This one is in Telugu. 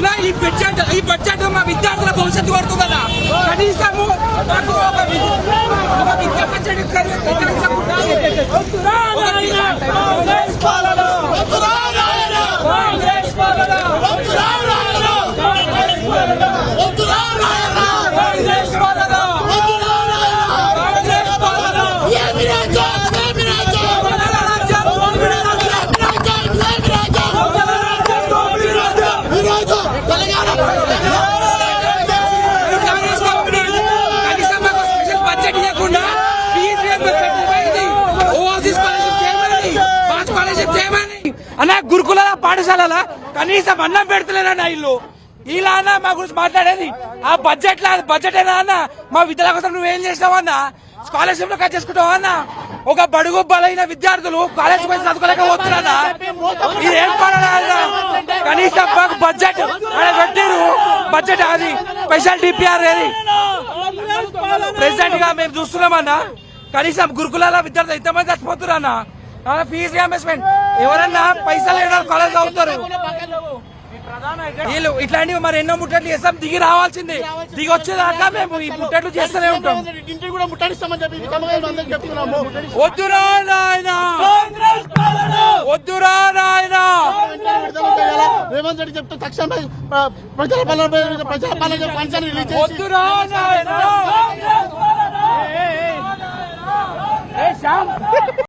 అలా ఈ బడ్జెట్ మా విద్యార్థుల భవిష్యత్తు పడుతుందన్న. కనీసము మాకు ఒక విద్యా బడ్జెట్ అన్న గురుకుల పాఠశాల కనీసం అన్నం పెడతలేరన్న ఇల్లు. ఇలా అన్న మా గురించి మాట్లాడేది ఆ బడ్జెట్ ఏనా అన్న? మా విద్యార్థుల కోసం నువ్వేం చేసినావు అన్న? స్కాలర్షిప్ లో కట్ చేసుకుంటావు అన్న? ఒక బడుగు బలైన విద్యార్థులు కాలేజ్ పోయి చదువుకోలేకపోతున్నారా? ఇది ఏం పడాలన్నా? కనీసం మాకు బడ్జెట్ పెట్టారు. బడ్జెట్ అది స్పెషల్ డిపిఆర్ ఏది ప్రెసిడెంట్ గా మేము చూస్తున్నామన్నా. కనీసం గురుకులాల విద్యార్థులు ఎంతమంది చచ్చిపోతున్నా? ఫీజు రియంబర్స్మెంట్ ఎవరన్నా పైసలు కాలేజ్ అవుతారు. వీళ్ళు ఇట్లాంటివి మరి ఎన్నో ముట్టట్లు చేస్తాం. దిగి రావాల్సింది. దిగి వచ్చేదాకా మేము ఈ ముట్టట్లు చేస్తూనే ఉంటాం. వద్దురా నాయన, వద్దురా నాయన. రేవంత్ రెడ్డి చెప్తే తక్షణమే ప్రజాపాలన వద్దురా నాయన.